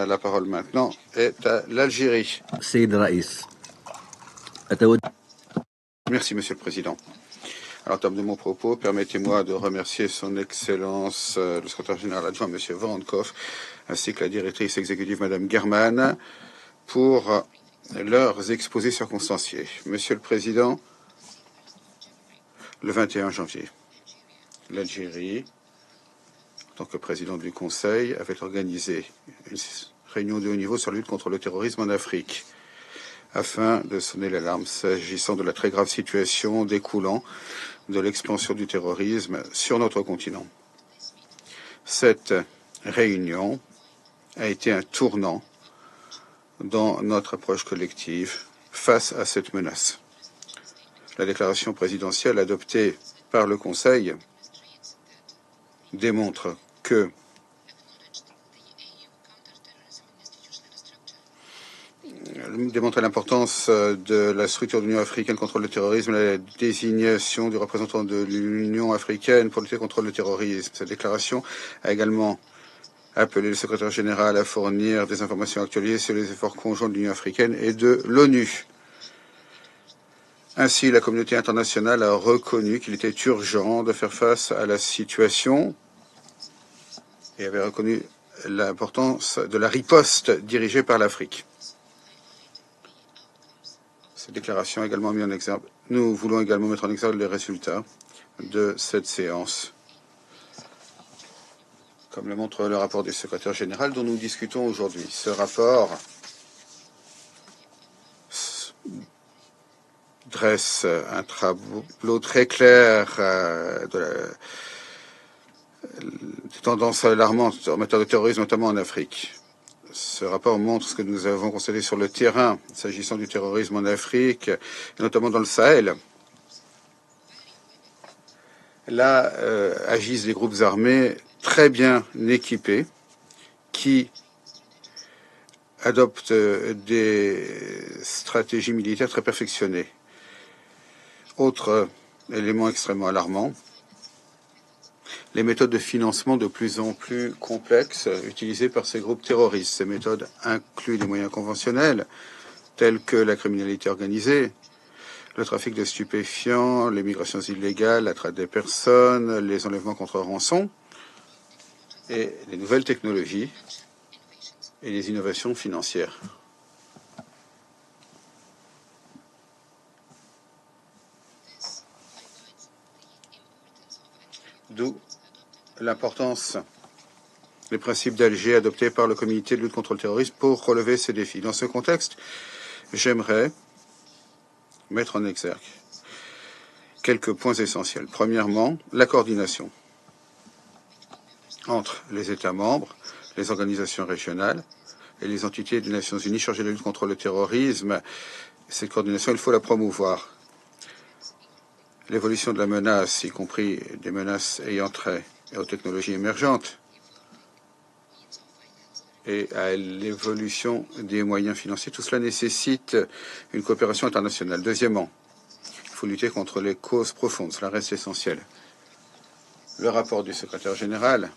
La parole maintenant est à l'Algérie. سيد الرئيس Merci, Monsieur le Président. Alors, en termes de mon propos, permettez-moi de remercier Son Excellence le secrétaire général adjoint, Monsieur Voronkov, ainsi que la directrice exécutive, Madame German, pour leurs exposés circonstanciés. Monsieur le Président, le 21 janvier, l'Algérie, en tant que président du Conseil, avait organisé une réunion de haut niveau sur la lutte contre le terrorisme en Afrique, afin de sonner l'alarme s'agissant de la très grave situation découlant de l'expansion du terrorisme sur notre continent. Cette réunion a été un tournant dans notre approche collective face à cette menace. La déclaration présidentielle adoptée par le Conseil démontre l'importance de la structure de l'Union africaine contre le terrorisme et la désignation du représentant de l'Union africaine pour lutter contre le terrorisme. Cette déclaration a également appelé le secrétaire général à fournir des informations actualisées sur les efforts conjoints de l'Union africaine et de l'ONU. Ainsi, la communauté internationale a reconnu qu'il était urgent de faire face à la situation et avait reconnu l'importance de la riposte dirigée par l'Afrique. Cette déclaration a également mis en exergue. Nous voulons également mettre en exergue les résultats de cette séance, comme le montre le rapport du secrétaire général dont nous discutons aujourd'hui. Ce rapport dresse un tableau très clair des tendances alarmantes en matière de terrorisme, notamment en Afrique. Ce rapport montre ce que nous avons constaté sur le terrain, s'agissant du terrorisme en Afrique, et notamment dans le Sahel. Là, agissent des groupes armés très bien équipés qui adoptent des stratégies militaires très perfectionnées. Autre élément extrêmement alarmant, les méthodes de financement de plus en plus complexes utilisées par ces groupes terroristes. Ces méthodes incluent des moyens conventionnels tels que la criminalité organisée, le trafic de stupéfiants, les migrations illégales, la traite des personnes, les enlèvements contre rançon et les nouvelles technologies et les innovations financières. D'où l'importance des principes d'Alger adoptés par le comité de lutte contre le terrorisme pour relever ces défis. Dans ce contexte, j'aimerais mettre en exergue quelques points essentiels. Premièrement, la coordination entre les États membres, les organisations régionales et les entités des Nations Unies chargées de la lutte contre le terrorisme. Cette coordination, il faut la promouvoir. L'évolution de la menace, y compris des menaces ayant trait aux technologies émergentes et à l'évolution des moyens financiers, tout cela nécessite une coopération internationale. Deuxièmement, il faut lutter contre les causes profondes, cela reste essentiel. Le rapport du secrétaire général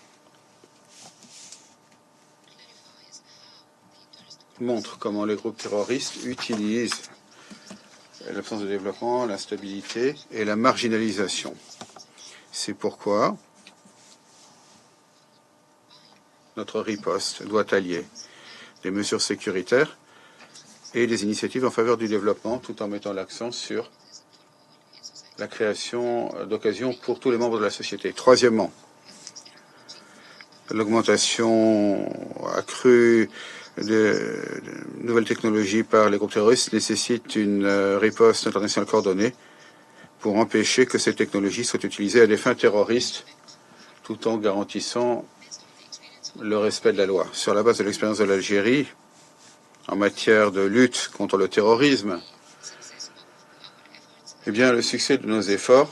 montre comment les groupes terroristes utilisent l'absence de développement, l'instabilité et la marginalisation. C'est pourquoi notre riposte doit allier des mesures sécuritaires et des initiatives en faveur du développement, tout en mettant l'accent sur la création d'occasions pour tous les membres de la société. Troisièmement, l'augmentation accrue de nouvelles technologies par les groupes terroristes nécessite une riposte internationale coordonnée pour empêcher que ces technologies soient utilisées à des fins terroristes tout en garantissant le respect de la loi. Sur la base de l'expérience de l'Algérie en matière de lutte contre le terrorisme, eh bien, le succès de nos efforts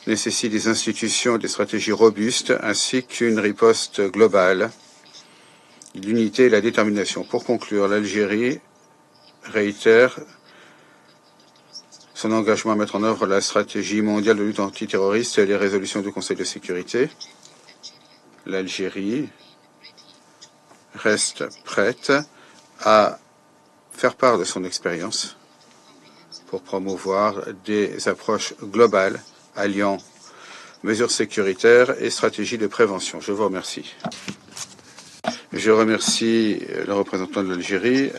nécessite des institutions et des stratégies robustes ainsi qu'une riposte globale, l'unité et la détermination. Pour conclure, l'Algérie réitère son engagement à mettre en œuvre la stratégie mondiale de lutte antiterroriste et les résolutions du Conseil de sécurité. L'Algérie reste prête à faire part de son expérience pour promouvoir des approches globales alliant mesures sécuritaires et stratégies de prévention. Je vous remercie. Je remercie le représentant de l'Algérie.